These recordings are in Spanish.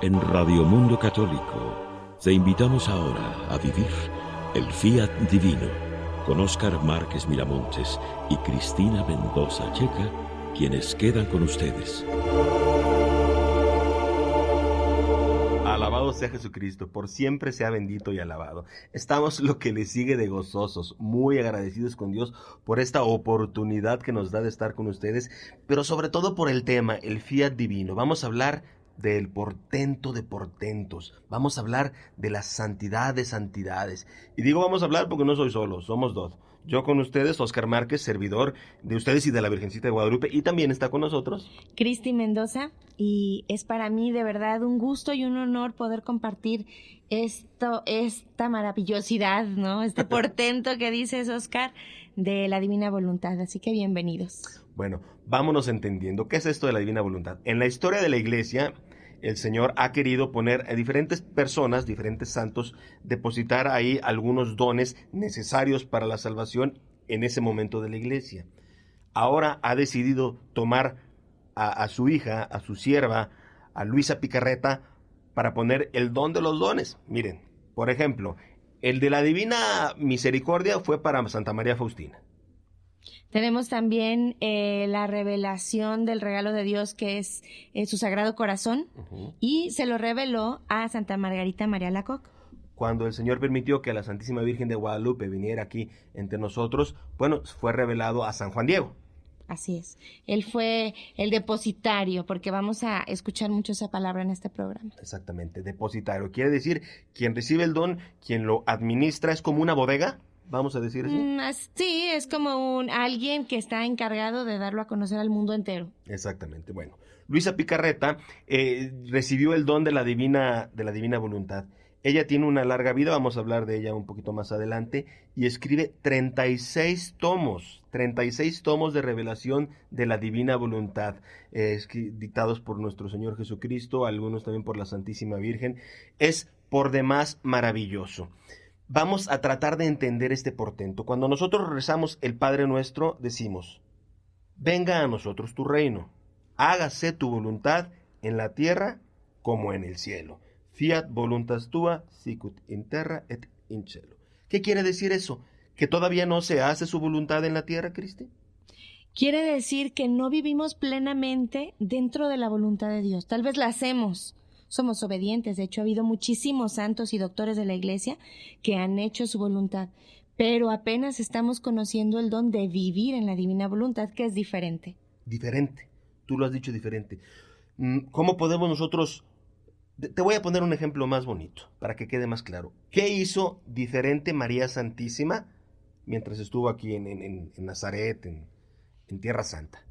En Radio Mundo Católico te invitamos ahora a vivir el Fiat Divino con Óscar Márquez Miramontes y Cristina Mendoza Checa, quienes quedan con ustedes. Alabado sea Jesucristo, por siempre sea bendito y alabado. Estamos lo que le sigue de gozosos, muy agradecidos con Dios por esta oportunidad que nos da de estar con ustedes, pero sobre todo por el tema, el Fiat Divino. Vamos a hablar del portento de portentos, vamos a hablar de la santidad de santidades. Y digo vamos a hablar porque no soy solo, somos dos. Yo con ustedes, Óscar Márquez, servidor de ustedes y de la Virgencita de Guadalupe, y también está con nosotros Cristi Mendoza, y es para mí de verdad un gusto y un honor poder compartir esta maravillosidad, ¿no? Este portento que dices, Óscar, de la divina voluntad. Así que bienvenidos. Bueno, vámonos entendiendo. ¿Qué es esto de la divina voluntad? En la historia de la Iglesia, el Señor ha querido poner a diferentes personas, diferentes santos, depositar ahí algunos dones necesarios para la salvación en ese momento de la Iglesia. Ahora ha decidido tomar a su hija, a su sierva, a Luisa Picarreta, para poner el don de los dones. Miren, por ejemplo, el de la Divina Misericordia fue para Santa María Faustina. Tenemos también la revelación del regalo de Dios, que es su Sagrado Corazón, y se lo reveló a Santa Margarita María Alacoque. Cuando el Señor permitió que la Santísima Virgen de Guadalupe viniera aquí entre nosotros, bueno, fue revelado a San Juan Diego. Así es. Él fue el depositario, porque vamos a escuchar mucho esa palabra en este programa. Exactamente, depositario. Quiere decir, quien recibe el don, quien lo administra, es como una bodega, vamos a decir así. Sí, es como alguien que está encargado de darlo a conocer al mundo entero. Exactamente. Bueno, Luisa Picarreta recibió el don de la divina voluntad. Ella tiene una larga vida, vamos a hablar de ella un poquito más adelante, y escribe 36 tomos de revelación de la divina voluntad, dictados por nuestro Señor Jesucristo, algunos también por la Santísima Virgen. Es por demás maravilloso. Vamos a tratar de entender este portento. Cuando nosotros rezamos el Padre Nuestro, decimos: venga a nosotros tu reino, hágase tu voluntad en la tierra como en el cielo. Fiat voluntas tua, sicut in terra et in cielo. ¿Qué quiere decir eso? ¿Que todavía no se hace su voluntad en la tierra, Cristi? Quiere decir que no vivimos plenamente dentro de la voluntad de Dios. Tal vez la hacemos, somos obedientes. De hecho, ha habido muchísimos santos y doctores de la Iglesia que han hecho su voluntad, pero apenas estamos conociendo el don de vivir en la divina voluntad, que es diferente. Diferente, tú lo has dicho, diferente. ¿Cómo podemos nosotros? Te voy a poner un ejemplo más bonito, para que quede más claro. ¿Qué hizo diferente María Santísima mientras estuvo aquí en Nazaret, en Tierra Santa?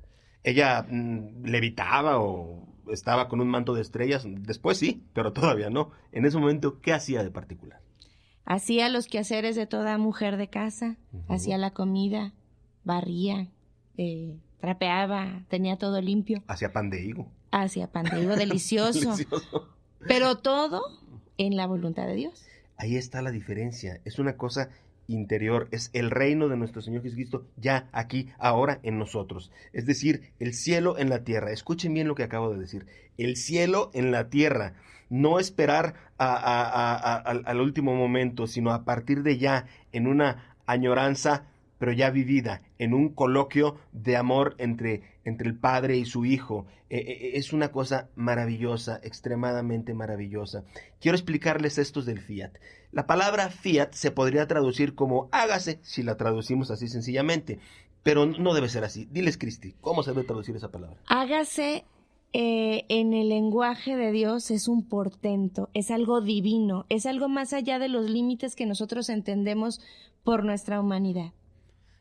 ¿Ella levitaba o estaba con un manto de estrellas? Después sí, pero todavía no. En ese momento, ¿qué hacía de particular? Hacía los quehaceres de toda mujer de casa, hacía la comida, barría, trapeaba, tenía todo limpio. Hacía pan de higo. Hacía pan de higo delicioso. Delicioso. Pero todo en la voluntad de Dios. Ahí está la diferencia. Es una cosa interior. Es el reino de nuestro Señor Jesucristo ya aquí, ahora en nosotros. Es decir, el cielo en la tierra. Escuchen bien lo que acabo de decir. El cielo en la tierra. No esperar al último momento, sino a partir de ya, en una añoranza, pero ya vivida, en un coloquio de amor entre el Padre y su Hijo. Es una cosa maravillosa, extremadamente maravillosa. Quiero explicarles estos del fiat. La palabra fiat se podría traducir como hágase, si la traducimos así sencillamente, pero no debe ser así. Diles, Cristi, ¿cómo se debe traducir esa palabra? Hágase en el lenguaje de Dios es un portento, es algo divino, es algo más allá de los límites que nosotros entendemos por nuestra humanidad.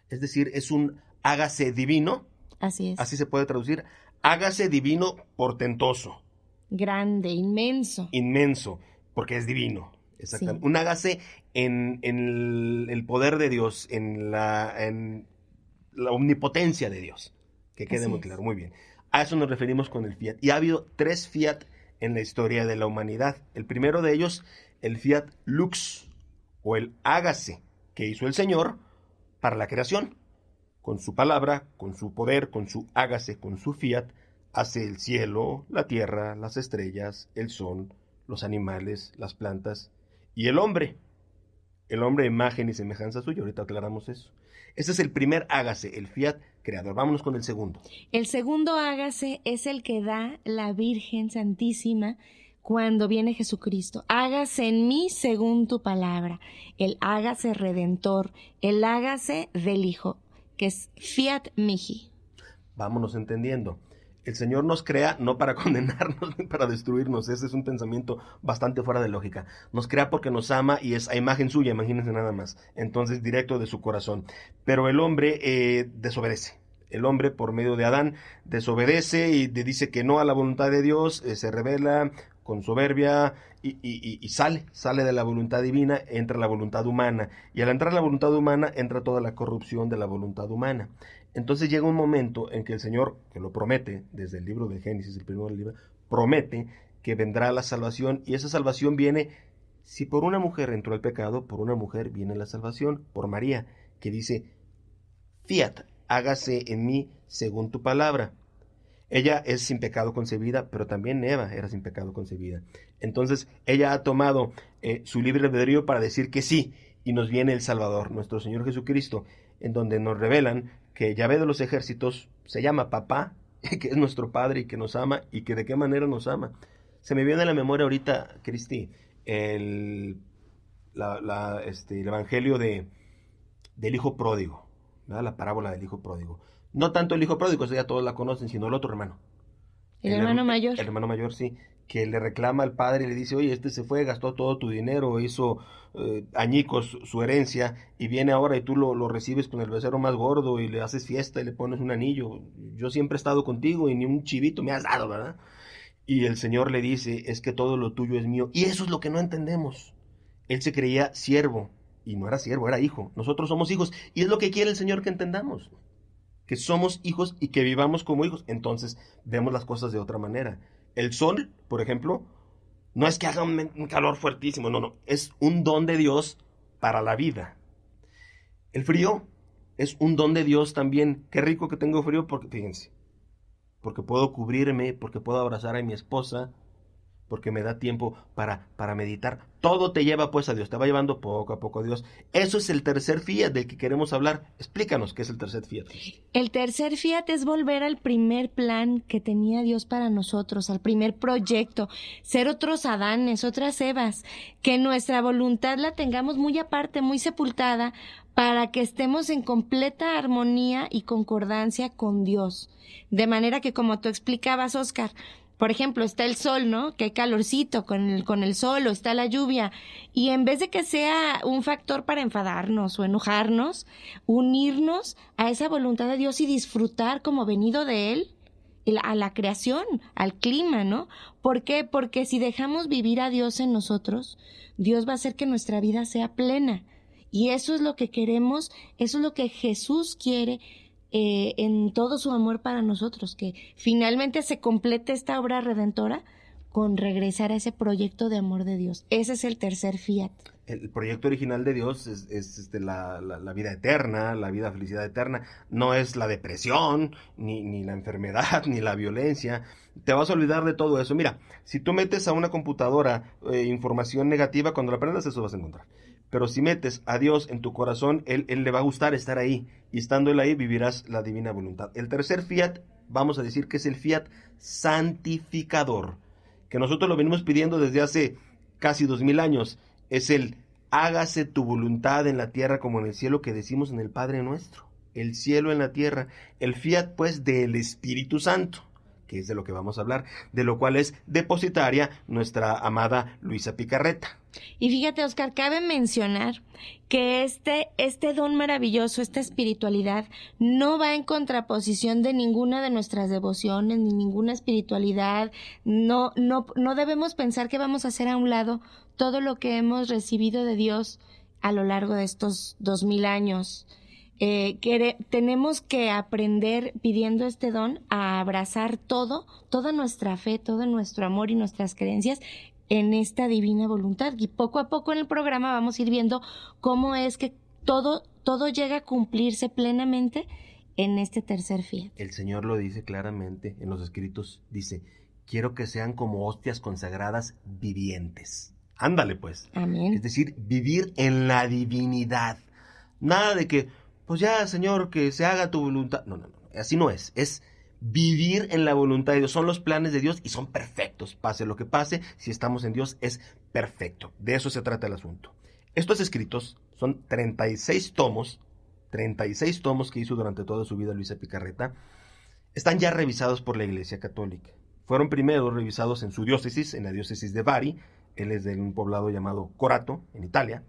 Es decir, es un hágase divino. Así es. Así se puede traducir. Hágase divino portentoso. Grande, inmenso. Inmenso, porque es divino. Exactamente. Sí. Un hágase en el poder de Dios, en la omnipotencia de Dios. Que quede muy claro. Muy bien. A eso nos referimos con el fiat. Y ha habido 3 fiat en la historia de la humanidad. El primero de ellos, el fiat lux, o el hágase, que hizo el Señor para la creación, con su palabra, con su poder, con su hágase, con su fiat, hace el cielo, la tierra, las estrellas, el sol, los animales, las plantas y el hombre. El hombre, imagen y semejanza suya. Ahorita aclaramos eso. Ese es el primer hágase, el fiat creador. Vámonos con el segundo. El segundo hágase es el que da la Virgen Santísima cuando viene Jesucristo. Hágase en mí según tu palabra. El hágase redentor, el hágase del Hijo, que es fiat mihi. Vámonos entendiendo. El Señor nos crea no para condenarnos ni para destruirnos. Ese es un pensamiento bastante fuera de lógica. Nos crea porque nos ama y es a imagen suya, imagínense nada más. Entonces, directo de su corazón. Pero el hombre desobedece. El hombre, por medio de Adán, desobedece y dice que no a la voluntad de Dios, se rebela con soberbia y sale de la voluntad divina, entra la voluntad humana. Y al entrar la voluntad humana, entra toda la corrupción de la voluntad humana. Entonces llega un momento en que el Señor, que lo promete, desde el libro de Génesis, el primer libro, promete que vendrá la salvación, y esa salvación viene, si por una mujer entró el pecado, por una mujer viene la salvación, por María, que dice, fiat, hágase en mí según tu palabra. Ella es sin pecado concebida, pero también Eva era sin pecado concebida. Entonces ella ha tomado su libre albedrío para decir que sí, y nos viene el Salvador, nuestro Señor Jesucristo, en donde nos revelan que Yahvé de los ejércitos se llama Papá, que es nuestro Padre y que nos ama, y que de qué manera nos ama. Se me viene a la memoria ahorita, Cristi, el evangelio del hijo pródigo, ¿verdad? La parábola del hijo pródigo. No tanto el hijo pródigo, eso ya todos la conocen, sino el otro hermano. El hermano mayor. El hermano mayor, sí, que le reclama al padre y le dice, oye, se fue, gastó todo tu dinero, hizo añicos su herencia, y viene ahora y tú lo recibes con el becerro más gordo y le haces fiesta y le pones un anillo. Yo siempre he estado contigo y ni un chivito me has dado, ¿verdad? Y el Señor le dice, es que todo lo tuyo es mío. Y eso es lo que no entendemos. Él se creía siervo, y no era siervo, era hijo. Nosotros somos hijos, y es lo que quiere el Señor que entendamos, que somos hijos y que vivamos como hijos. Entonces vemos las cosas de otra manera. El sol, por ejemplo, no es que haga un calor fuertísimo, no, es un don de Dios para la vida. El frío es un don de Dios también. Qué rico que tengo frío, porque fíjense, porque puedo cubrirme, porque puedo abrazar a mi esposa, porque me da tiempo para meditar. Todo te lleva pues a Dios, te va llevando poco a poco a Dios. Eso es el tercer fiat del que queremos hablar. Explícanos qué es el tercer fiat. El tercer fiat es volver al primer plan que tenía Dios para nosotros, al primer proyecto, ser otros Adanes, otras Evas, que nuestra voluntad la tengamos muy aparte, muy sepultada, para que estemos en completa armonía y concordancia con Dios. De manera que, como tú explicabas, Óscar, por ejemplo, está el sol, ¿no? Que hay calorcito con el sol, o está la lluvia. Y en vez de que sea un factor para enfadarnos o enojarnos, unirnos a esa voluntad de Dios y disfrutar como venido de Él, a la creación, al clima, ¿no? ¿Por qué? Porque si dejamos vivir a Dios en nosotros, Dios va a hacer que nuestra vida sea plena. Y eso es lo que queremos, eso es lo que Jesús quiere, en todo su amor para nosotros, que finalmente se complete esta obra redentora con regresar a ese proyecto de amor de Dios. Ese es el tercer fiat. El proyecto original de Dios es la vida eterna, la vida felicidad eterna. No es la depresión, ni la enfermedad, ni la violencia. Te vas a olvidar de todo eso. Mira, si tú metes a una computadora información negativa, cuando la aprendas eso vas a encontrar. Pero si metes a Dios en tu corazón, él le va a gustar estar ahí. Y estando Él ahí, vivirás la divina voluntad. El tercer fiat, vamos a decir que es el fiat santificador, que nosotros lo venimos pidiendo desde hace casi 2000 años. Es el hágase tu voluntad en la tierra como en el cielo, que decimos en el Padre Nuestro. El cielo en la tierra. El fiat, pues, del Espíritu Santo, que es de lo que vamos a hablar, de lo cual es depositaria nuestra amada Luisa Picarreta. Y fíjate, Óscar, cabe mencionar que este don maravilloso, esta espiritualidad, no va en contraposición de ninguna de nuestras devociones, ni ninguna espiritualidad. No debemos pensar que vamos a hacer a un lado todo lo que hemos recibido de Dios a lo largo de estos 2000 años. Tenemos que aprender, pidiendo este don, a abrazar toda nuestra fe, todo nuestro amor y nuestras creencias en esta divina voluntad. Y poco a poco en el programa vamos a ir viendo cómo es que todo llega a cumplirse plenamente en este tercer fiat? El Señor lo dice claramente en los escritos. Dice, quiero que sean como hostias consagradas vivientes. Ándale pues. Amén. Es decir, vivir en la divinidad. Nada de que, pues ya, Señor, que se haga tu voluntad. No. Así no es. Es vivir en la voluntad de Dios. Son los planes de Dios y son perfectos. Pase lo que pase, si estamos en Dios, es perfecto. De eso se trata el asunto. Estos escritos son 36 tomos que hizo durante toda su vida Luisa Picarreta. Están ya revisados por la Iglesia Católica. Fueron primero revisados en su diócesis, en la diócesis de Bari. Él es de un poblado llamado Corato, en Italia.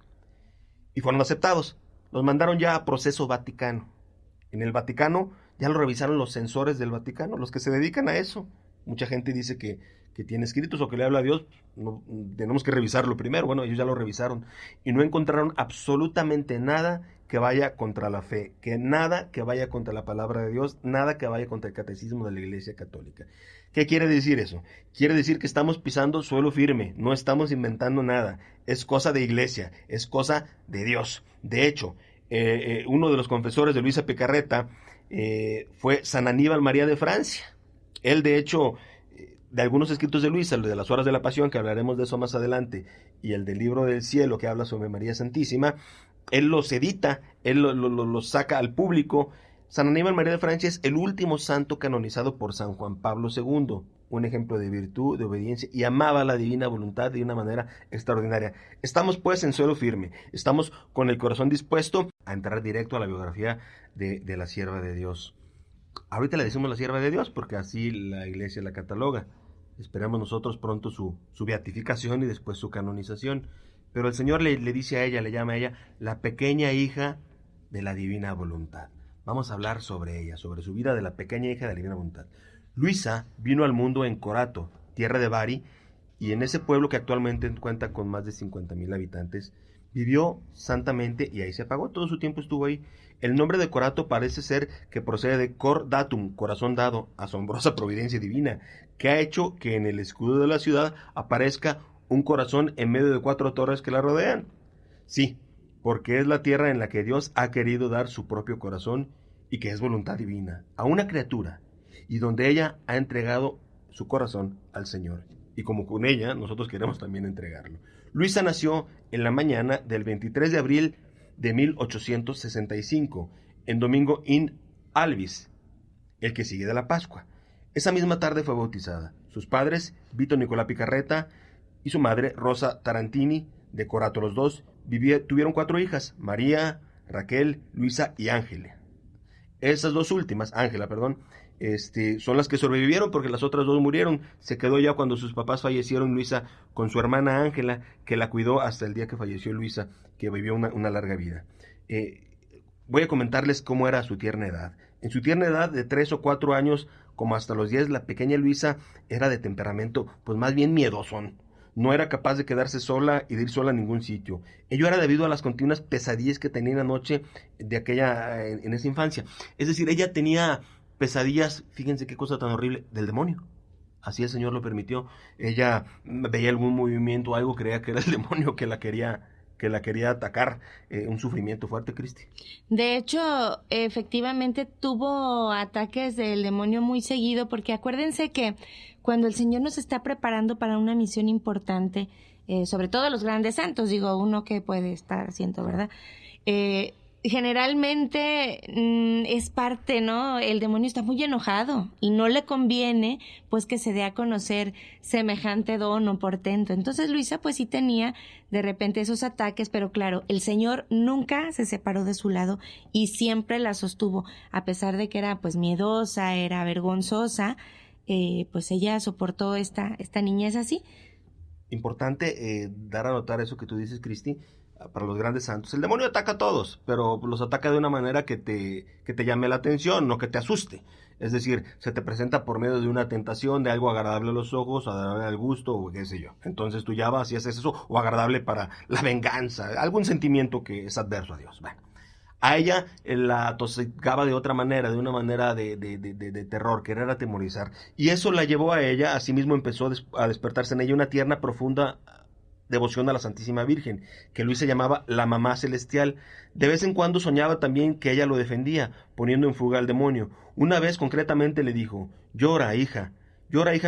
Y fueron aceptados. Los mandaron ya a proceso Vaticano. En el Vaticano ya lo revisaron los censores del Vaticano, los que se dedican a eso. Mucha gente dice que tiene escritos o que le habla a Dios. No, tenemos que revisarlo primero. Bueno, ellos ya lo revisaron y no encontraron absolutamente nada que vaya contra la fe, nada que vaya contra la palabra de Dios, nada que vaya contra el catecismo de la Iglesia Católica. ¿Qué quiere decir eso? Quiere decir que estamos pisando suelo firme, no estamos inventando nada, es cosa de Iglesia, es cosa de Dios. De hecho, uno de los confesores de Luisa Picarreta fue San Aníbal María de Francia. Él, de hecho, de algunos escritos de Luisa, el de las Horas de la Pasión, que hablaremos de eso más adelante, y el del Libro del Cielo, que habla sobre María Santísima, él los edita, él los saca al público. San Aníbal María de Francia es el último santo canonizado por San Juan Pablo II, un ejemplo de virtud, de obediencia, y amaba la divina voluntad de una manera extraordinaria. Estamos pues en suelo firme, estamos con el corazón dispuesto a entrar directo a la biografía de la sierva de Dios. Ahorita le decimos la sierva de Dios porque así la Iglesia la cataloga. Esperamos nosotros pronto su beatificación y después su canonización. Pero el Señor le dice a ella, le llama a ella, la pequeña hija de la divina voluntad. Vamos a hablar sobre ella, sobre su vida de la pequeña hija de la divina voluntad. Luisa vino al mundo en Corato, tierra de Bari, y en ese pueblo que actualmente cuenta con más de 50,000 habitantes, vivió santamente y ahí se apagó, todo su tiempo estuvo ahí. El nombre de Corato parece ser que procede de cor datum, corazón dado, asombrosa providencia divina, que ha hecho que en el escudo de la ciudad aparezca un corazón en medio de 4 torres que la rodean. Sí, porque es la tierra en la que Dios ha querido dar su propio corazón y que es voluntad divina a una criatura, y donde ella ha entregado su corazón al Señor. Y como con ella, nosotros queremos también entregarlo. Luisa nació en la mañana del 23 de abril de 1865, en domingo in Albis, el que sigue de la Pascua. Esa misma tarde fue bautizada. Sus padres, Vito Nicolás Picarreta, y su madre, Rosa Tarantini, de Corato los dos, tuvieron 4 hijas, María, Raquel, Luisa y Ángela. Esas dos últimas, Ángela, son las que sobrevivieron porque las otras 2 murieron. Se quedó ya cuando sus papás fallecieron Luisa con su hermana Ángela, que la cuidó hasta el día que falleció Luisa, que vivió una larga vida. Voy a comentarles cómo era su tierna edad. En su tierna edad, de 3 o 4 años, como hasta los 10, la pequeña Luisa era de temperamento, pues más bien miedosón. No era capaz de quedarse sola y de ir sola a ningún sitio. Ello era debido a las continuas pesadillas que tenía en la noche en esa infancia. Es decir, ella tenía pesadillas, fíjense qué cosa tan horrible, del demonio. Así el Señor lo permitió. Ella veía algún movimiento, algo, creía que era el demonio que la quería atacar. Un sufrimiento fuerte, Cristi. De hecho, efectivamente tuvo ataques del demonio muy seguido, porque acuérdense que cuando el Señor nos está preparando para una misión importante, sobre todo los grandes santos, digo, uno que puede estar haciendo, ¿verdad? Generalmente es parte, ¿no? El demonio está muy enojado y no le conviene pues que se dé a conocer semejante don o portento. Entonces Luisa pues sí tenía de repente esos ataques, pero claro, el Señor nunca se separó de su lado y siempre la sostuvo, a pesar de que era pues miedosa, era vergonzosa, pues ella soportó esta niñez así. Importante dar a notar eso que tú dices, Cristi, para los grandes santos. El demonio ataca a todos, pero los ataca de una manera que te llame la atención, no que te asuste. Es decir, se te presenta por medio de una tentación, de algo agradable a los ojos, agradable al gusto, o qué sé yo. Entonces tú ya vas y haces eso, o agradable para la venganza, algún sentimiento que es adverso a Dios. Bueno, a ella la atosigaba de otra manera, de una manera de terror, querer atemorizar. Y eso la llevó a ella, asimismo empezó a despertarse en ella una tierna, profunda devoción a la Santísima Virgen, que Luisa llamaba la Mamá Celestial. De vez en cuando soñaba también que ella lo defendía, poniendo en fuga al demonio. Una vez concretamente le dijo: llora, hija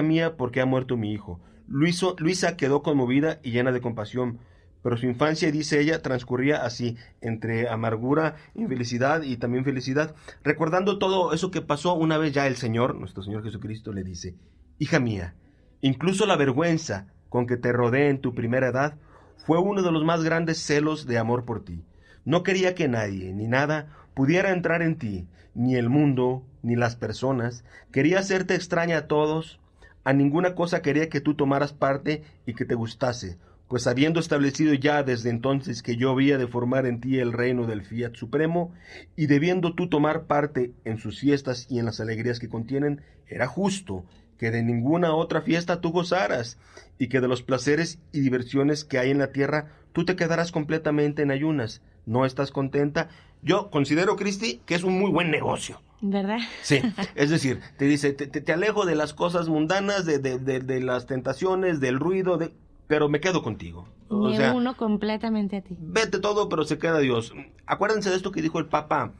mía, porque ha muerto mi hijo. Luisa quedó conmovida y llena de compasión, pero su infancia, dice ella, transcurría así, entre amargura, infelicidad y también felicidad. Recordando todo eso que pasó, una vez ya el Señor, nuestro Señor Jesucristo, le dice: hija mía, incluso la vergüenza con que te rodeé en tu primera edad fue uno de los más grandes celos de amor por ti. No quería que nadie ni nada pudiera entrar en ti, ni el mundo, ni las personas. Quería hacerte extraña a todos. A ninguna cosa quería que tú tomaras parte y que te gustase, pues habiendo establecido ya desde entonces que yo había de formar en ti el reino del Fiat Supremo, y debiendo tú tomar parte en sus fiestas y en las alegrías que contienen, era justo que de ninguna otra fiesta tú gozaras, y que de los placeres y diversiones que hay en la tierra tú te quedarás completamente en ayunas. ¿No estás contenta? Yo considero, Cristi, que es un muy buen negocio. ¿Verdad? Sí, es decir, te dice, te alejo de las cosas mundanas, de las tentaciones, del ruido, pero me quedo contigo. Me uno completamente a ti. Vete todo, pero se queda Dios. Acuérdense de esto que dijo el Papa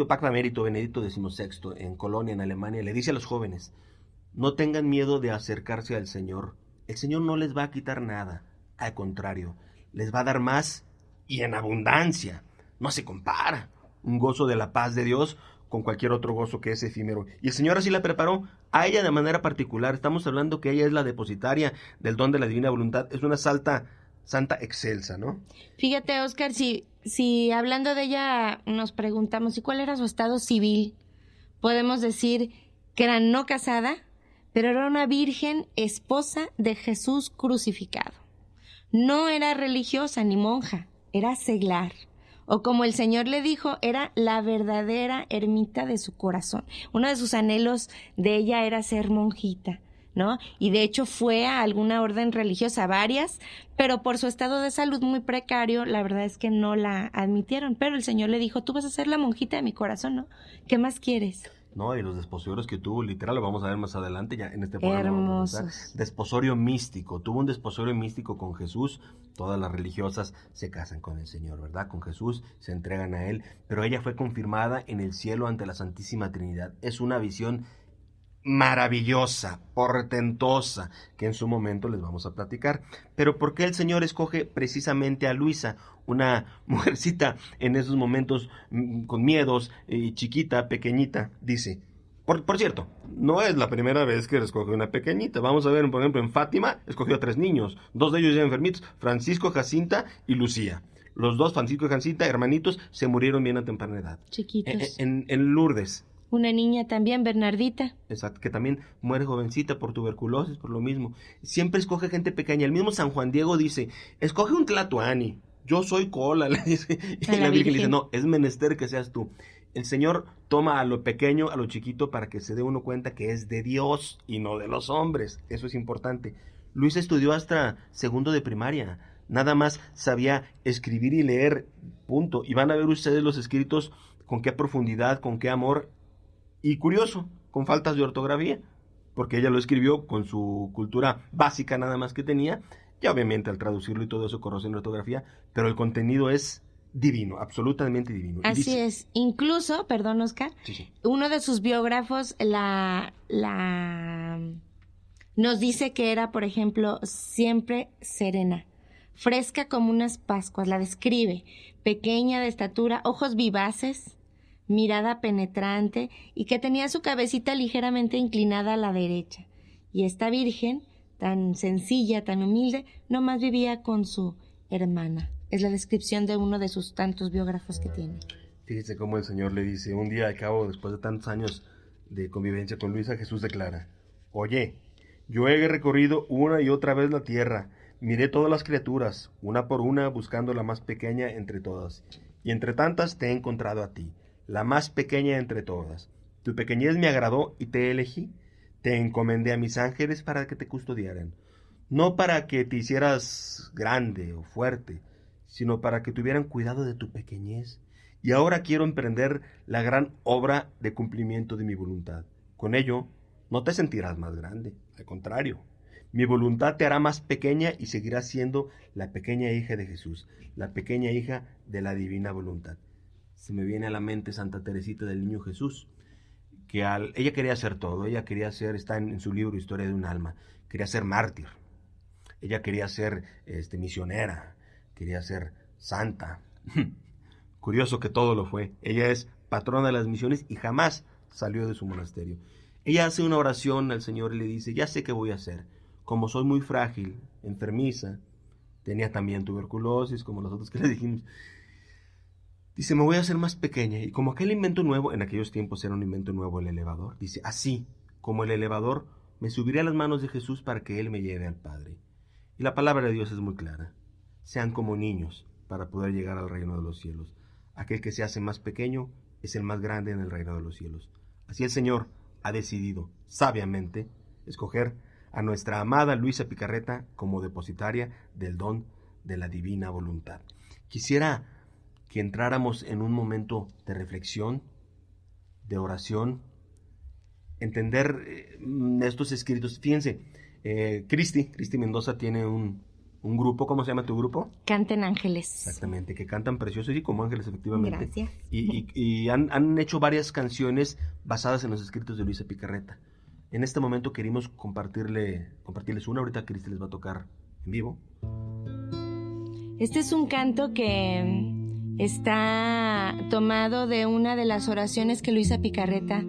Papa Emérito Benedicto XVI en Colonia, en Alemania. Le dice a los jóvenes: no tengan miedo de acercarse al Señor. El Señor no les va a quitar nada. Al contrario, les va a dar más y en abundancia. No se compara un gozo de la paz de Dios con cualquier otro gozo que es efímero. Y el Señor así la preparó a ella de manera particular. Estamos hablando que ella es la depositaria del don de la divina voluntad. Es una santa excelsa, ¿no? Fíjate, Óscar, si hablando de ella nos preguntamos ¿y cuál era su estado civil? Podemos decir que era no casada, pero era una virgen esposa de Jesús crucificado. No era religiosa ni monja, era seglar. O como el Señor le dijo, era la verdadera ermita de su corazón. Uno de sus anhelos de ella era ser monjita, ¿no? Y de hecho fue a alguna orden religiosa, varias, pero por su estado de salud muy precario, la verdad es que no la admitieron. Pero el Señor le dijo: tú vas a ser la monjita de mi corazón, ¿no? ¿Qué más quieres? No, y los desposorios que tuvo, literal, lo vamos a ver más adelante ya en este programa. Hermosos. Desposorio místico, tuvo un desposorio místico con Jesús. Todas las religiosas se casan con el Señor, ¿verdad? Con Jesús, se entregan a Él, pero ella fue confirmada en el cielo ante la Santísima Trinidad. Es una visión maravillosa, portentosa, que en su momento les vamos a platicar. Pero ¿por qué el Señor escoge precisamente a Luisa, una mujercita en esos momentos con miedos, chiquita, pequeñita? Dice, por cierto, no es la primera vez que escoge una pequeñita. Vamos a ver, por ejemplo, en Fátima escogió a 3 niños, 2 de ellos ya enfermitos, Francisco, Jacinta y Lucía. Los 2, Francisco y Jacinta, hermanitos, se murieron bien a temprana edad. Chiquitos. En Lourdes. Una niña también, Bernardita. Exacto, que también muere jovencita por tuberculosis, por lo mismo. Siempre escoge gente pequeña. El mismo San Juan Diego dice, escoge un tlatoani, yo soy cola, le dice. Y la Virgen le dice, no, es menester que seas tú. El Señor toma a lo pequeño, a lo chiquito, para que se dé uno cuenta que es de Dios y no de los hombres. Eso es importante. Luis estudió hasta segundo de primaria. Nada más sabía escribir y leer, punto. Y van a ver ustedes los escritos con qué profundidad, con qué amor. Y curioso, con faltas de ortografía, porque ella lo escribió con su cultura básica nada más que tenía, y obviamente al traducirlo y todo eso corrosión de ortografía, pero el contenido es divino, absolutamente divino. Así dice, es, incluso, perdón Óscar, sí. Uno de sus biógrafos nos dice que era, por ejemplo, siempre serena, fresca como unas Pascuas, la describe, pequeña de estatura, ojos vivaces, mirada penetrante y que tenía su cabecita ligeramente inclinada a la derecha. Y esta virgen, tan sencilla, tan humilde, nomás vivía con su hermana. Es la descripción de uno de sus tantos biógrafos que tiene. Fíjese cómo el Señor le dice, un día al cabo, después de tantos años de convivencia con Luisa, Jesús declara, oye, yo he recorrido una y otra vez la tierra, miré todas las criaturas, una por una, buscando la más pequeña entre todas, y entre tantas te he encontrado a ti, la más pequeña entre todas. Tu pequeñez me agradó y te elegí. Te encomendé a mis ángeles para que te custodiaran. No para que te hicieras grande o fuerte, sino para que tuvieran cuidado de tu pequeñez. Y ahora quiero emprender la gran obra de cumplimiento de mi voluntad. Con ello, no te sentirás más grande. Al contrario, Mi voluntad te hará más pequeña y seguirás siendo la pequeña hija de Jesús, la pequeña hija de la divina voluntad. Se me viene a la mente Santa Teresita del Niño Jesús, que ella quería hacer todo. Ella quería ser, está en su libro Historia de un alma, quería ser mártir. Ella quería ser misionera, quería ser santa. Curioso que todo lo fue. Ella es patrona de las misiones y jamás salió de su monasterio. Ella hace una oración al Señor y le dice: ya sé qué voy a hacer. Como soy muy frágil, enfermiza, tenía también tuberculosis, como los otros que le dijimos. Dice, me voy a hacer más pequeña. Y como aquel invento nuevo, en aquellos tiempos era un invento nuevo el elevador, dice, así como el elevador, me subiré a las manos de Jesús para que Él me lleve al Padre. Y la palabra de Dios es muy clara. Sean como niños para poder llegar al reino de los cielos. Aquel que se hace más pequeño es el más grande en el reino de los cielos. Así el Señor ha decidido, sabiamente, escoger a nuestra amada Luisa Picarreta como depositaria del don de la divina voluntad. Quisiera que entráramos en un momento de reflexión, de oración, entender estos escritos. Fíjense, Cristi Mendoza tiene un grupo. ¿Cómo se llama tu grupo? Canten Ángeles. Exactamente, que cantan preciosos y como ángeles, efectivamente. Gracias. Y han hecho varias canciones basadas en los escritos de Luisa Picarreta. En este momento queremos compartirles una. Ahorita Cristi les va a tocar en vivo. Este es un canto que está tomado de una de las oraciones que Luisa Picarreta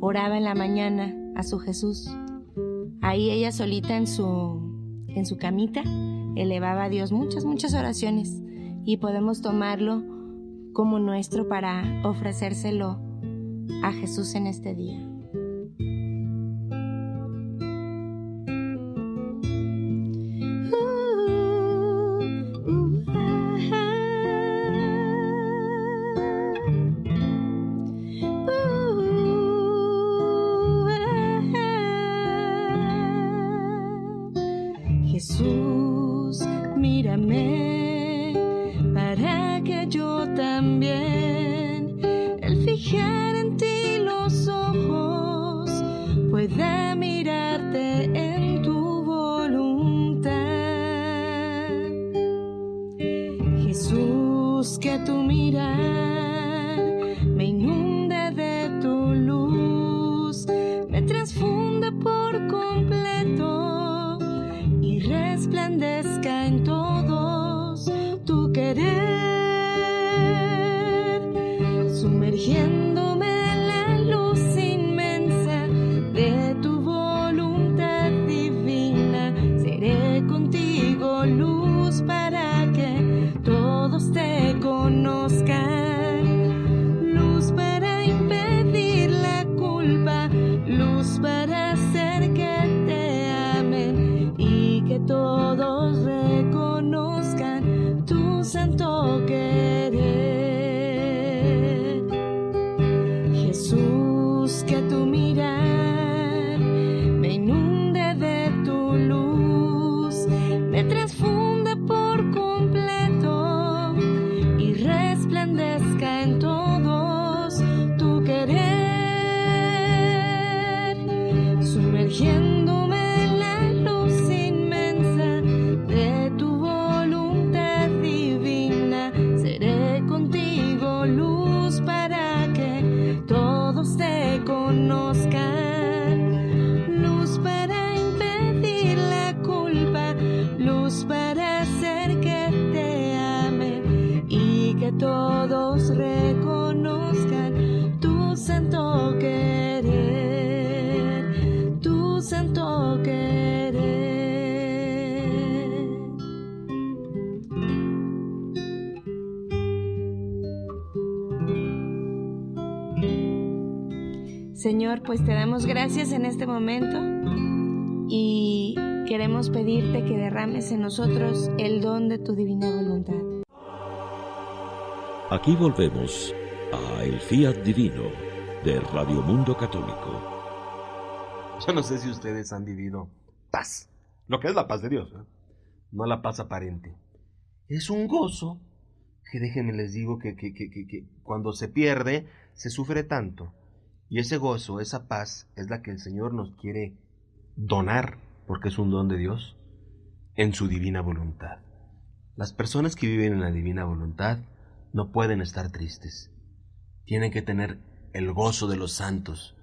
oraba en la mañana a su Jesús. Ahí ella solita en su camita elevaba a Dios muchas oraciones, y podemos tomarlo como nuestro para ofrecérselo a Jesús en este día. Jesús, mírame, para que yo también, al fijar en ti los ojos, pueda mirarte en tu voluntad. Jesús, que tu mirar me inunde de tu luz, me transfunda por completo y resplandezca en todos tu querer, sumergiéndome en la luz inmensa de tu voluntad divina. Seré contigo luz para que todos te conozcan, luz para impedir la culpa, luz para hacer que te amen y que todos reconozcan tu santo querer. Jesús, que tu mirar me inunde de tu luz, me transfunda por completo y resplandezca en todos tu querer, sumergiéndome en la luz inmensa de tu voluntad divina. Seré contigo luz para que todos te conozcan, luz para impedir la culpa, luz para hacer que te amen y que todos reconozcan tu santo querer, tu santo querer. Señor, pues te damos gracias en este momento y queremos pedirte que derrames en nosotros el don de tu divina voluntad. Aquí volvemos a El Fiat Divino de Radio Mundo Católico. Yo no sé si ustedes han vivido paz, lo que es la paz de Dios, ¿eh? No la paz aparente. Es un gozo que, déjenme les digo, que cuando se pierde, se sufre tanto. Y ese gozo, esa paz, es la que el Señor nos quiere donar porque es un don de Dios, en su divina voluntad. Las personas que viven en la divina voluntad no pueden estar tristes. Tienen que tener el gozo de los santos,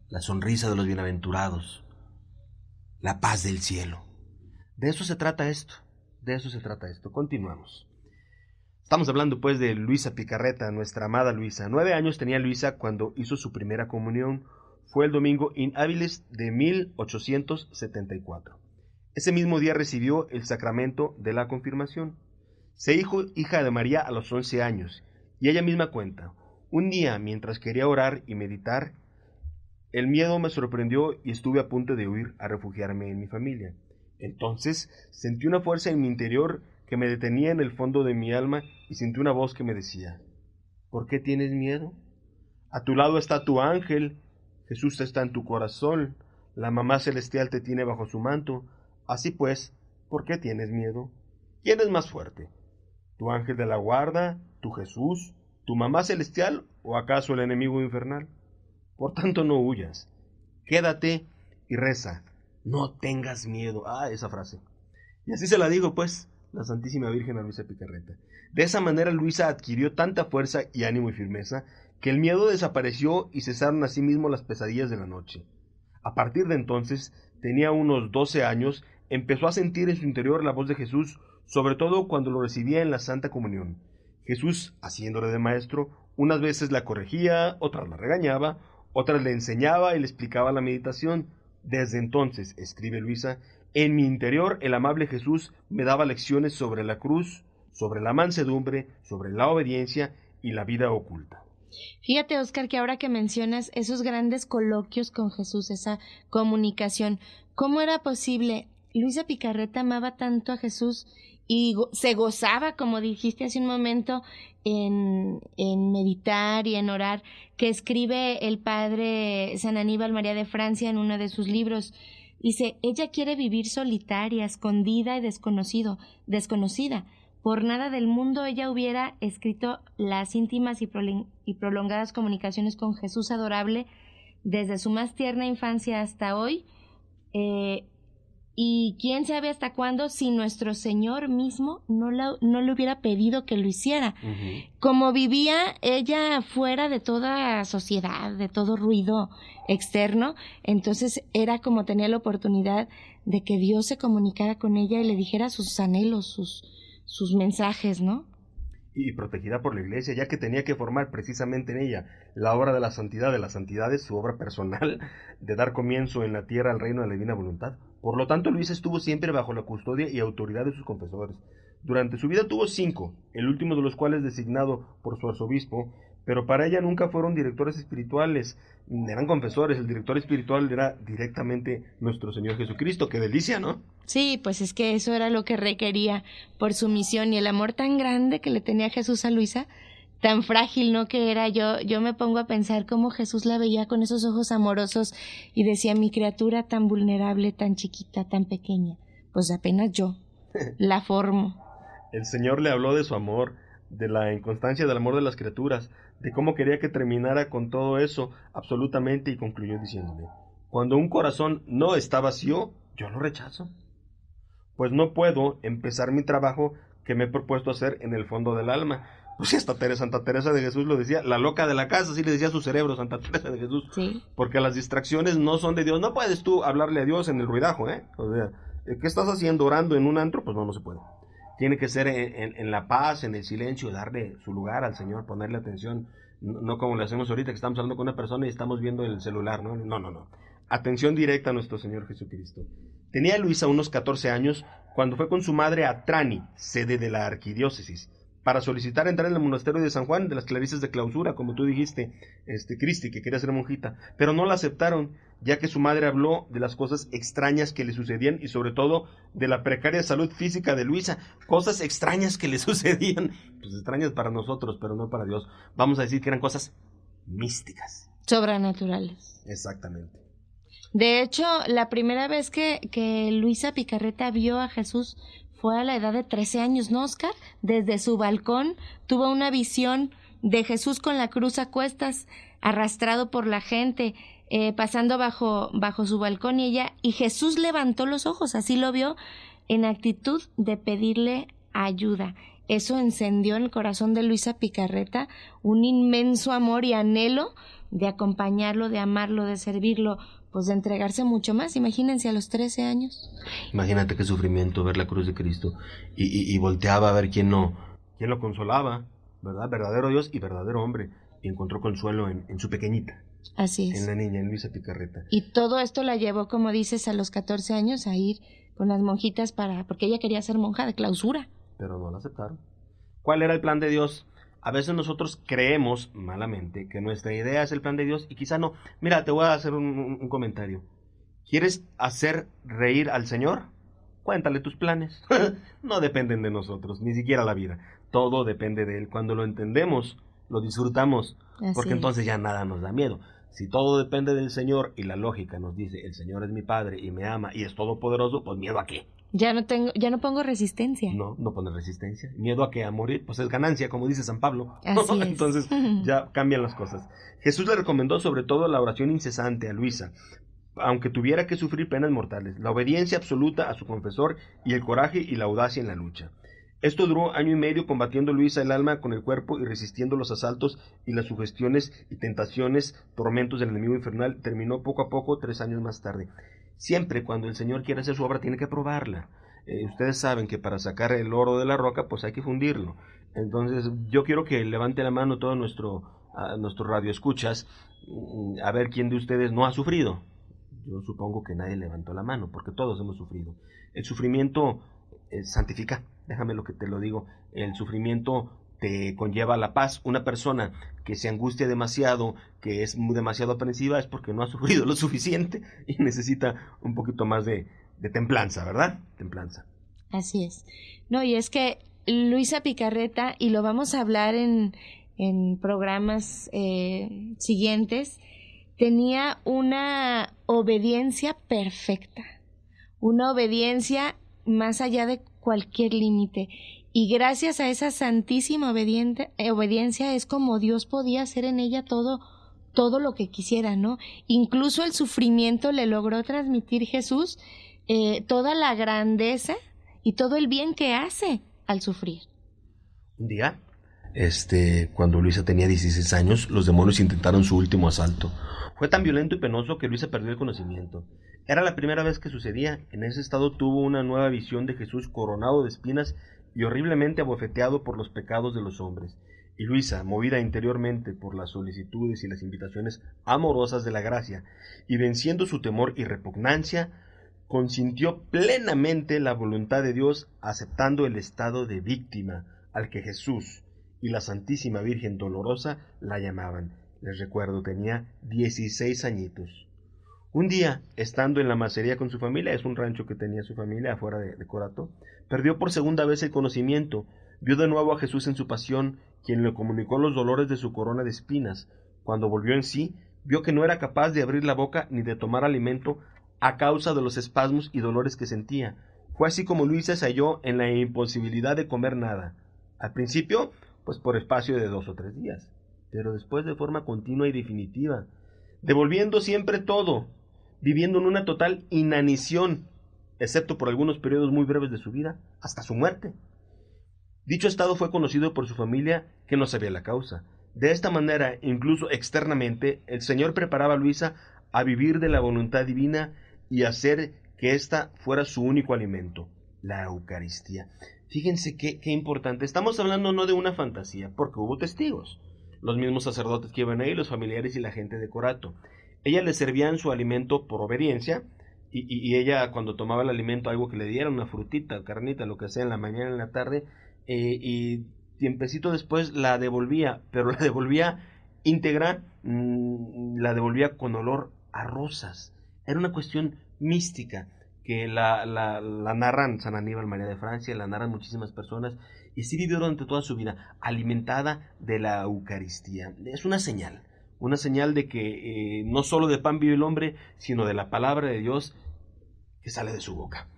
la sonrisa de los bienaventurados, la paz del cielo. De eso se trata esto, Continuamos. Estamos hablando pues de Luisa Picarreta, nuestra amada Luisa. 9 años tenía Luisa cuando hizo su primera comunión. Fue el domingo in hábiles de 1874. Ese mismo día recibió el sacramento de la confirmación. Se hizo hija de María a los 11 años, y ella misma cuenta: un día, mientras quería orar y meditar, el miedo me sorprendió y estuve a punto de huir a refugiarme en mi familia. Entonces sentí una fuerza en mi interior que me detenía en el fondo de mi alma y sentí una voz que me decía: ¿por qué tienes miedo? A tu lado está tu ángel, Jesús está en tu corazón, la mamá celestial te tiene bajo su manto. Así pues, ¿por qué tienes miedo? ¿Quién es más fuerte? ¿Tu ángel de la guarda, tu Jesús, tu mamá celestial o acaso el enemigo infernal? Por tanto, no huyas, quédate y reza, no tengas miedo. Esa frase. Y así se la digo pues, la Santísima Virgen a Luisa Picarreta. De esa manera Luisa adquirió tanta fuerza y ánimo y firmeza que el miedo desapareció y cesaron asimismo las pesadillas de la noche. A partir de entonces, tenía unos 12 años, empezó a sentir en su interior la voz de Jesús, sobre todo cuando lo recibía en la Santa Comunión. Jesús, haciéndole de maestro, unas veces la corregía, otras la regañaba, otras le enseñaba y le explicaba la meditación. Desde entonces, escribe Luisa, en mi interior el amable Jesús me daba lecciones sobre la cruz, sobre la mansedumbre, sobre la obediencia y la vida oculta. Fíjate, Óscar, que ahora que mencionas esos grandes coloquios con Jesús, esa comunicación, ¿cómo era posible? Luisa Picarreta amaba tanto a Jesús y se gozaba, como dijiste hace un momento, en meditar y en orar, que escribe el padre San Aníbal María de Francia en uno de sus libros. Dice, ella quiere vivir solitaria, escondida y desconocida. Por nada del mundo ella hubiera escrito las íntimas y prolongadas comunicaciones con Jesús adorable desde su más tierna infancia hasta hoy, y quién sabe hasta cuándo, si nuestro Señor mismo no le hubiera pedido que lo hiciera. Uh-huh. Como vivía ella fuera de toda sociedad, de todo ruido externo, entonces era como tenía la oportunidad de que Dios se comunicara con ella y le dijera sus anhelos, sus mensajes, ¿no? Y protegida por la Iglesia, ya que tenía que formar precisamente en ella la obra de la santidad es su obra personal, de dar comienzo en la tierra al reino de la divina voluntad. Por lo tanto, Luisa estuvo siempre bajo la custodia y autoridad de sus confesores. Durante su vida tuvo 5, el último de los cuales designado por su arzobispo, pero para ella nunca fueron directores espirituales, eran confesores. El director espiritual era directamente nuestro Señor Jesucristo. ¡Qué delicia!, ¿no? Sí, pues es que eso era lo que requería por su misión y el amor tan grande que le tenía Jesús a Luisa, tan frágil, ¿no?, que era. Yo me pongo a pensar cómo Jesús la veía con esos ojos amorosos y decía, mi criatura tan vulnerable, tan chiquita, tan pequeña, pues apenas yo la formo. El Señor le habló de su amor, de la inconstancia del amor de las criaturas, de cómo quería que terminara con todo eso absolutamente, y concluyó diciéndole, cuando un corazón no está vacío, yo lo rechazo, pues no puedo empezar mi trabajo que me he propuesto hacer en el fondo del alma. Pues sí, hasta Santa Teresa de Jesús lo decía, la loca de la casa, así le decía a su cerebro Santa Teresa de Jesús, sí. Porque las distracciones no son de Dios. No puedes tú hablarle a Dios en el ruidajo, o sea, ¿qué estás haciendo orando en un antro? Pues no se puede. Tiene que ser en la paz, en el silencio, darle su lugar al Señor, ponerle atención, no como le hacemos ahorita que estamos hablando con una persona y estamos viendo el celular, ¿no? No. Atención directa a nuestro Señor Jesucristo. Tenía Luisa unos 14 años cuando fue con su madre a Trani, sede de la arquidiócesis, para solicitar entrar en el monasterio de San Juan de las Clarisas de Clausura, como tú dijiste, Cristi, que quería ser monjita, pero no la aceptaron, ya que su madre habló de las cosas extrañas que le sucedían y sobre todo de la precaria salud física de Luisa, cosas extrañas que le sucedían, pues extrañas para nosotros, pero no para Dios. Vamos a decir que eran cosas místicas. Sobrenaturales. Exactamente. De hecho, la primera vez que Luisa Picarreta vio a Jesús fue a la edad de 13 años, ¿no, Óscar? Desde su balcón tuvo una visión de Jesús con la cruz a cuestas. arrastrado por la gente, pasando bajo su balcón y Jesús levantó los ojos, así lo vio, en actitud de pedirle ayuda. Eso encendió en el corazón de Luisa Picarreta un inmenso amor y anhelo de acompañarlo, de amarlo, de servirlo, pues de entregarse mucho más. Imagínense a los 13 años. Imagínate qué sufrimiento ver la cruz de Cristo y volteaba a ver quién lo consolaba, ¿verdad? Verdadero Dios y verdadero hombre. Y encontró consuelo en su pequeñita. Así es. En la niña, en Luisa Picarreta. Y todo esto la llevó, como dices, a los 14 años a ir con las monjitas porque ella quería ser monja de clausura. Pero no la aceptaron. ¿Cuál era el plan de Dios? A veces nosotros creemos malamente que nuestra idea es el plan de Dios y quizá no. Mira, te voy a hacer un comentario. ¿Quieres hacer reír al Señor? Cuéntale tus planes. No dependen de nosotros, ni siquiera la vida. Todo depende de Él. Cuando lo entendemos, lo disfrutamos, porque entonces ya nada nos da miedo. Si todo depende del Señor y la lógica nos dice, el Señor es mi Padre y me ama y es todopoderoso, pues ¿miedo a qué? Ya no pongo resistencia. No pones resistencia. ¿Miedo a qué? A morir, pues es ganancia, como dice San Pablo. Así es. Entonces ya cambian las cosas. Jesús le recomendó sobre todo la oración incesante a Luisa, aunque tuviera que sufrir penas mortales, la obediencia absoluta a su confesor y el coraje y la audacia en la lucha. Esto duró 1 año y medio combatiendo Luisa el alma con el cuerpo y resistiendo los asaltos y las sugestiones y tentaciones, tormentos del enemigo infernal. Terminó poco a poco 3 años más tarde. Siempre cuando el Señor quiere hacer su obra tiene que probarla. Ustedes saben que para sacar el oro de la roca pues hay que fundirlo. Entonces yo quiero que levante la mano todo nuestro radioescuchas, a ver quién de ustedes no ha sufrido. Yo supongo que nadie levantó la mano porque todos hemos sufrido. El sufrimiento santifica, déjame lo que te lo digo, el sufrimiento te conlleva la paz. Una persona que se angustia demasiado, que es demasiado aprensiva, es porque no ha sufrido lo suficiente y necesita un poquito más de templanza, ¿verdad? Templanza. Así es. No, y es que Luisa Picarreta, y lo vamos a hablar en programas siguientes, tenía una obediencia perfecta, una obediencia más allá de cualquier límite. Y gracias a esa santísima obediencia es como Dios podía hacer en ella todo lo que quisiera, ¿no? Incluso el sufrimiento le logró transmitir Jesús toda la grandeza y todo el bien que hace al sufrir. Un día, cuando Luisa tenía 16 años, los demonios intentaron su último asalto. Fue tan violento y penoso que Luisa perdió el conocimiento. Era la primera vez que sucedía. En ese estado tuvo una nueva visión de Jesús coronado de espinas y horriblemente abofeteado por los pecados de los hombres. Y Luisa, movida interiormente por las solicitudes y las invitaciones amorosas de la gracia, y venciendo su temor y repugnancia, consintió plenamente la voluntad de Dios, aceptando el estado de víctima al que Jesús y la Santísima Virgen Dolorosa la llamaban. Les recuerdo, tenía 16 añitos. Un día, estando en la macería con su familia, es un rancho que tenía su familia afuera de Corato, perdió por segunda vez el conocimiento. Vio de nuevo a Jesús en su pasión, quien le comunicó los dolores de su corona de espinas. Cuando volvió en sí, vio que no era capaz de abrir la boca ni de tomar alimento a causa de los espasmos y dolores que sentía. Fue así como Luisa se halló en la imposibilidad de comer nada. Al principio, pues por espacio de 2 o 3 días, pero después de forma continua y definitiva, devolviendo siempre todo, viviendo en una total inanición, excepto por algunos periodos muy breves de su vida, hasta su muerte. Dicho estado fue conocido por su familia, que no sabía la causa. De esta manera, incluso externamente, el Señor preparaba a Luisa a vivir de la voluntad divina y hacer que ésta fuera su único alimento, la Eucaristía. Fíjense qué importante. Estamos hablando no de una fantasía, porque hubo testigos. Los mismos sacerdotes que iban ahí, los familiares y la gente de Corato. Ella le servían su alimento por obediencia, y ella cuando tomaba el alimento, algo que le dieran, una frutita, carnita, lo que sea, en la mañana, en la tarde, y tiempecito después la devolvía, pero la devolvía íntegra, la devolvía con olor a rosas. Era una cuestión mística que la narran San Aníbal María de Francia, la narran muchísimas personas, y sí vivió durante toda su vida alimentada de la Eucaristía. Es una señal de que no solo de pan vive el hombre, sino de la palabra de Dios que sale de su boca.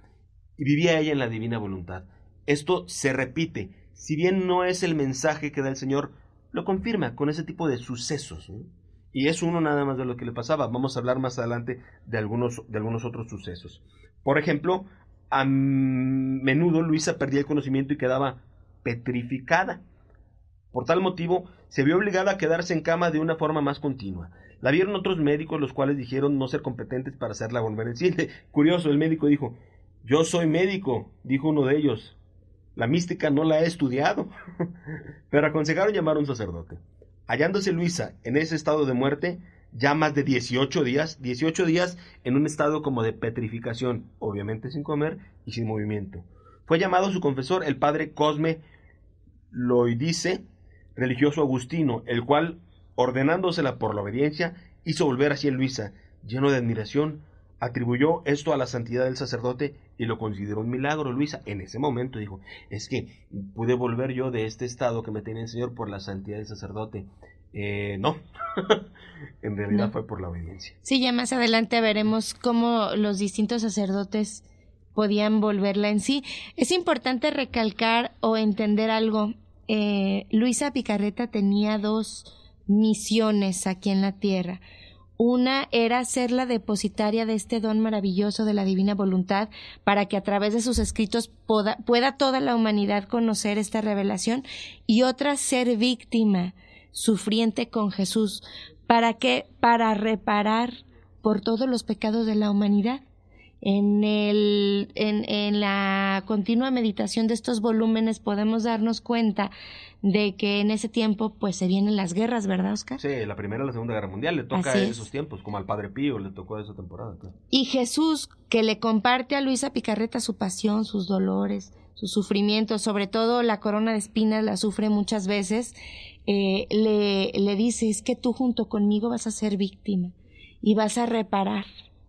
Y vivía ella en la divina voluntad. Esto se repite, si bien no es el mensaje que da el Señor, lo confirma con ese tipo de sucesos, ¿no? Y es uno nada más de lo que le pasaba. Vamos a hablar más adelante de algunos otros sucesos. Por ejemplo, a menudo Luisa perdía el conocimiento y quedaba petrificada. Por tal motivo, se vio obligada a quedarse en cama de una forma más continua. La vieron otros médicos, los cuales dijeron no ser competentes para hacerla volver en sí. Curioso, el médico dijo, yo soy médico, dijo uno de ellos. La mística no la he estudiado. Pero aconsejaron llamar a un sacerdote. Hallándose Luisa en ese estado de muerte, ya más de 18 días en un estado como de petrificación, obviamente sin comer y sin movimiento. Fue llamado su confesor, el padre Cosme Loidice, religioso agustino, el cual, ordenándosela por la obediencia, hizo volver así a Luisa, lleno de admiración, atribuyó esto a la santidad del sacerdote y lo consideró un milagro. Luisa en ese momento dijo, es que pude volver yo de este estado que me tenía el Señor por la santidad del sacerdote. No, en realidad fue por la obediencia. Sí, ya más adelante veremos cómo los distintos sacerdotes podían volverla en sí. Es importante recalcar o entender algo. Luisa Picarreta tenía 2 misiones aquí en la tierra. Una era ser la depositaria de este don maravilloso de la divina voluntad para que a través de sus escritos pueda toda la humanidad conocer esta revelación, y otra ser víctima, sufriente con Jesús. ¿Para qué? Para reparar por todos los pecados de la humanidad. En la continua meditación de estos volúmenes podemos darnos cuenta de que en ese tiempo pues se vienen las guerras, ¿verdad, Oscar? Sí, la Primera y la Segunda Guerra Mundial le toca en esos tiempos, como al Padre Pío le tocó esa temporada. Claro. Y Jesús, que le comparte a Luisa Picarreta su pasión, sus dolores, sus sufrimientos, sobre todo la corona de espinas la sufre muchas veces, le dice, es que tú junto conmigo vas a ser víctima y vas a reparar,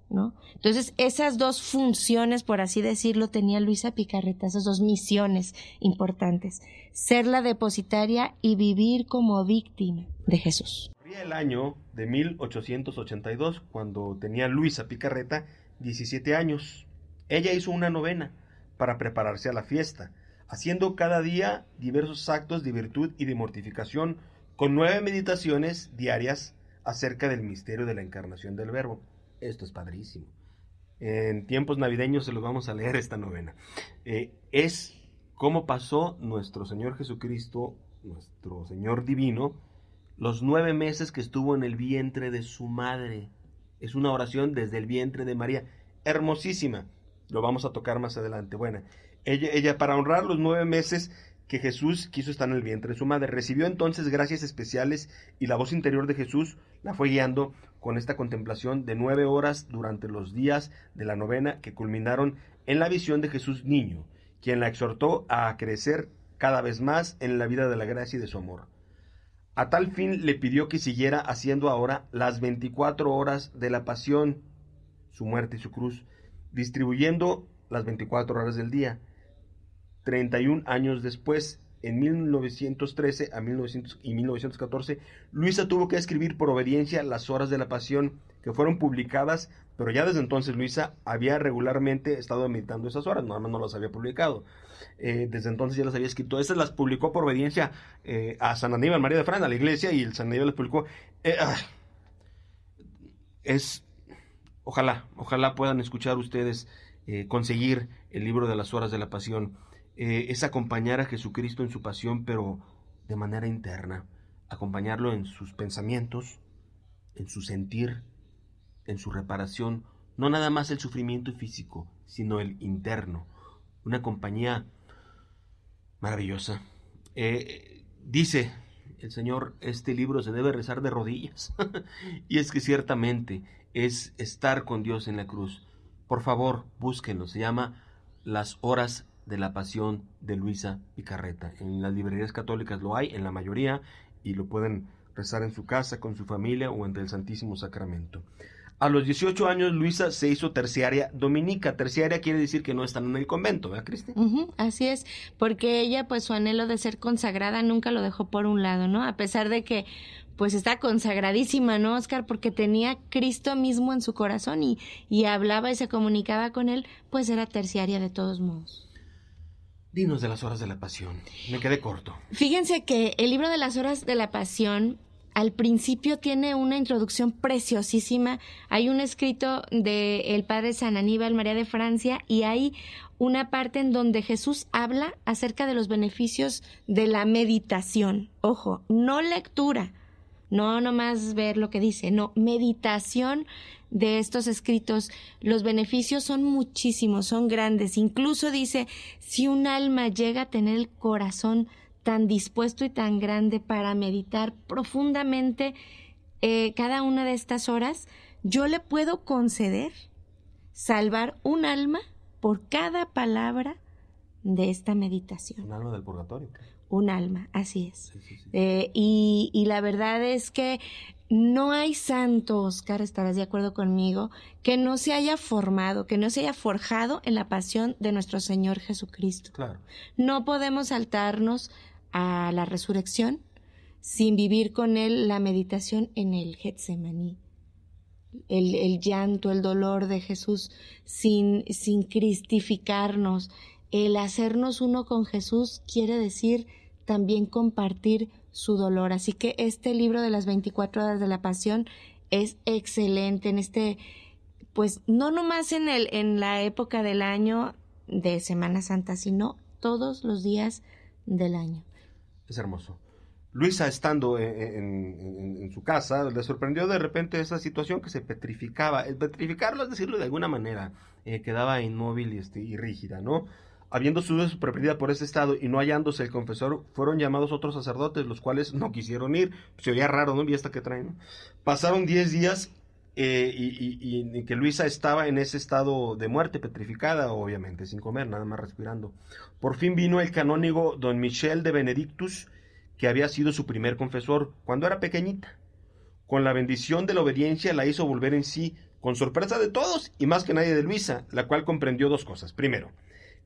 ¿no? Entonces esas 2 funciones, por así decirlo, tenía Luisa Picarreta, esas 2 misiones importantes, ser la depositaria y vivir como víctima de Jesús. Corría el año de 1882 cuando tenía Luisa Picarreta 17 años. Ella hizo una novena para prepararse a la fiesta, haciendo cada día diversos actos de virtud y de mortificación, con 9 meditaciones diarias acerca del misterio de la encarnación del Verbo. Esto es padrísimo. En tiempos navideños se los vamos a leer esta novena. Es cómo pasó nuestro Señor Jesucristo, nuestro Señor Divino, los 9 meses que estuvo en el vientre de su madre. Es una oración desde el vientre de María, hermosísima. Lo vamos a tocar más adelante. Bueno, ella para honrar los 9 meses que Jesús quiso estar en el vientre de su madre, recibió entonces gracias especiales, y la voz interior de Jesús la fue guiando con esta contemplación de 9 horas durante los días de la novena, que culminaron en la visión de Jesús niño, quien la exhortó a crecer cada vez más en la vida de la gracia y de su amor. A tal fin le pidió que siguiera haciendo ahora las 24 horas de la pasión, su muerte y su cruz, distribuyendo las 24 horas del día. 31 años después, en 1913 y 1914, Luisa tuvo que escribir por obediencia las horas de la pasión, que fueron publicadas, pero ya desde entonces Luisa había regularmente estado meditando esas horas, nada más no las había publicado. Desde entonces ya las había escrito. Estas las publicó por obediencia a San Aníbal María de Francia, a la iglesia, y el San Aníbal las publicó. Ojalá puedan escuchar ustedes, conseguir el libro de las horas de la pasión. Es acompañar a Jesucristo en su pasión, pero de manera interna, acompañarlo en sus pensamientos, en su sentir, en su reparación, no nada más el sufrimiento físico, sino el interno, una compañía maravillosa. Dice el Señor, este libro se debe rezar de rodillas, y es que ciertamente es estar con Dios en la cruz. Por favor, búsquenlo, se llama Las Horas de la Pasión de Luisa Picarreta. En las librerías católicas lo hay, en la mayoría, y lo pueden rezar en su casa, con su familia o ante el Santísimo Sacramento. A los 18 años Luisa se hizo terciaria dominica. Terciaria quiere decir que no están en el convento, ¿verdad, Cristi? Así es, porque ella pues su anhelo de ser consagrada nunca lo dejó por un lado, ¿no? A pesar de que pues está consagradísima, ¿no, Oscar? Porque tenía Cristo mismo en su corazón y hablaba y se comunicaba con él, pues era terciaria de todos modos. Dinos de las horas de la pasión. Me quedé corto. Fíjense que el libro de las horas de la pasión al principio tiene una introducción preciosísima. Hay un escrito del padre San Aníbal María de Francia y hay una parte en donde Jesús habla acerca de los beneficios de la meditación. Ojo, no lectura, no nomás ver lo que dice, no, meditación de estos escritos. Los beneficios son muchísimos, son grandes. Incluso dice, si un alma llega a tener el corazón tan dispuesto y tan grande para meditar profundamente cada una de estas horas, yo le puedo conceder salvar un alma por cada palabra de esta meditación. Un alma del purgatorio. Un alma, así es. Sí. Y la verdad es que no hay santo, Oscar, estarás de acuerdo conmigo, que no se haya formado, que no se haya forjado en la pasión de nuestro Señor Jesucristo. Claro. No podemos saltarnos a la resurrección sin vivir con Él la meditación en el Getsemaní. El llanto, el dolor de Jesús sin cristificarnos. El hacernos uno con Jesús quiere decir también compartir su dolor. Así que este libro de las 24 horas de la Pasión es excelente en pues no nomás en la época del año de Semana Santa, sino todos los días del año. Es hermoso. Luisa, estando en su casa, le sorprendió de repente esa situación que se petrificaba. El petrificarlo, es decirlo de alguna manera, quedaba inmóvil y rígida, ¿no? Habiendo sido sorprendida por ese estado y no hallándose el confesor, fueron llamados otros sacerdotes, los cuales no quisieron ir. Se oía raro, ¿no? ¿Y esta que traen? ¿No? Pasaron 10 días y que Luisa estaba en ese estado de muerte, petrificada, obviamente, sin comer, nada más respirando. Por fin vino el canónigo don Michel de Benedictus, que había sido su primer confesor cuando era pequeñita. Con la bendición de la obediencia la hizo volver en sí, con sorpresa de todos y más que nadie de Luisa, la cual comprendió dos cosas. Primero,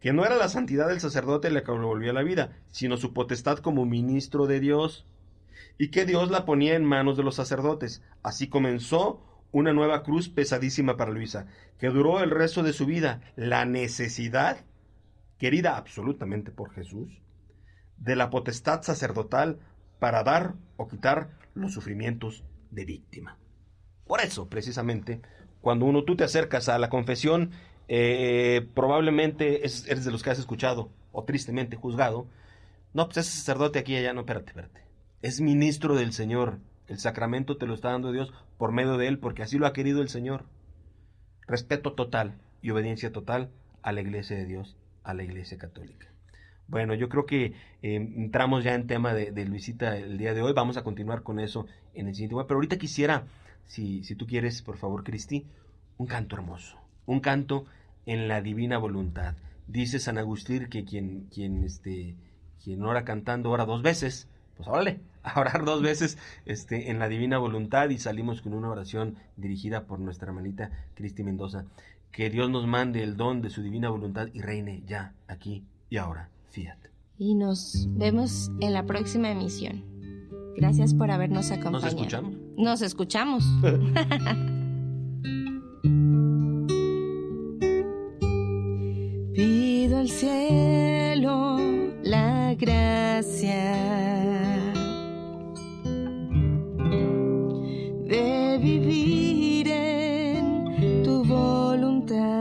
que no era la santidad del sacerdote la que lo volvió a la vida, sino su potestad como ministro de Dios, y que Dios la ponía en manos de los sacerdotes. Así comenzó una nueva cruz pesadísima para Luisa, que duró el resto de su vida, la necesidad, querida absolutamente por Jesús, de la potestad sacerdotal para dar o quitar los sufrimientos de víctima. Por eso, precisamente, cuando tú te acercas a la confesión, probablemente eres de los que has escuchado, o tristemente juzgado, no, pues ese sacerdote aquí y allá, no, espérate. Es ministro del Señor, el sacramento te lo está dando Dios por medio de él, porque así lo ha querido el Señor. Respeto total y obediencia total a la Iglesia de Dios, a la Iglesia Católica. Bueno, yo creo que entramos ya en tema de Luisita el día de hoy. Vamos a continuar con eso en el siguiente. Pero ahorita quisiera, si tú quieres, por favor, Cristi, un canto hermoso. Un canto en la divina voluntad. Dice San Agustín que quien ora cantando ora 2 veces. Pues órale, a orar 2 veces en la divina voluntad, y salimos con una oración dirigida por nuestra hermanita Cristi Mendoza. Que Dios nos mande el don de su divina voluntad y reine ya, aquí y ahora. Fiat. Y nos vemos en la próxima emisión. Gracias por habernos acompañado. Nos escuchamos. Pido al cielo la gracia de vivir en tu voluntad.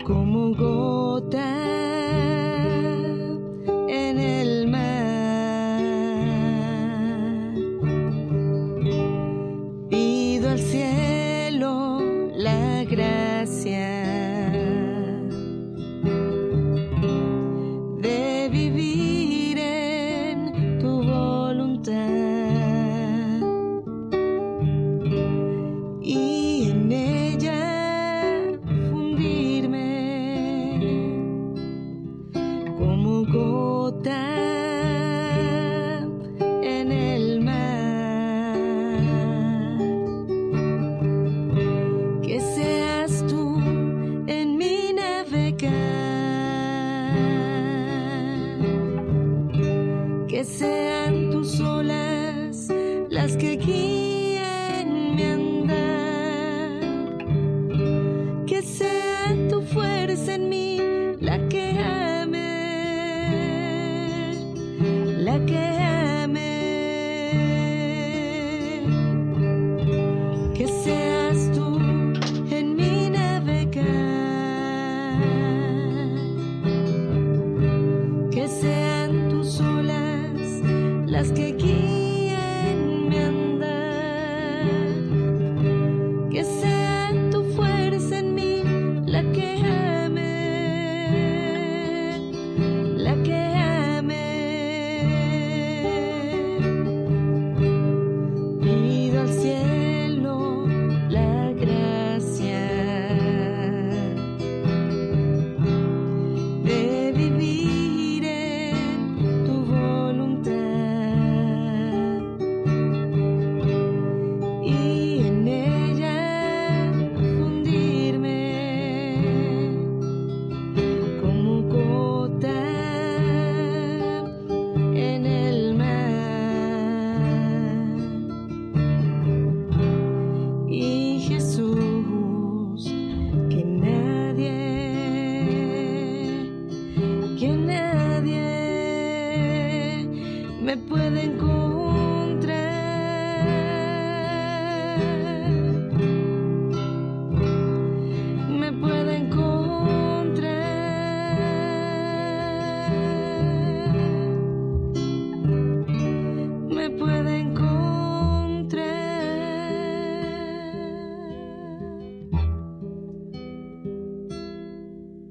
Como gota en el mar, pido al cielo la gracia de vivir en tu voluntad y en ella como gota en el mar. Que seas tú en mi navegar, que sean tus olas las que guíen mi andar, que la que ame. Que seas tú en mi navegar, que sean tus olas las que guíen mi andar, que sea tu fuerza en mí la que ame, la que ame. Pido al cielo la gracia de vivir en tu voluntad y en ella fundirme como gota en el mar. Y Jesús, que nadie me puede encontrar, me puede encontrar, me puede encontrar.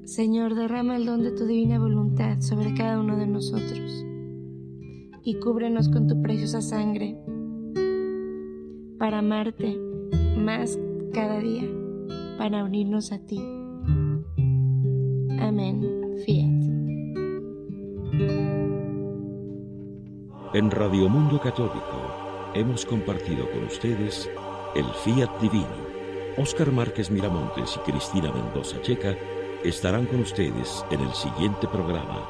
Señor, derrama el don de tu divina voluntad sobre cada uno de nosotros y cúbrenos con tu preciosa sangre para amarte más cada día, para unirnos a ti. Amén. Fiat. En Radio Mundo Católico hemos compartido con ustedes el Fiat Divino. Óscar Márquez Miramontes y Cristina Mendoza Checa estarán con ustedes en el siguiente programa.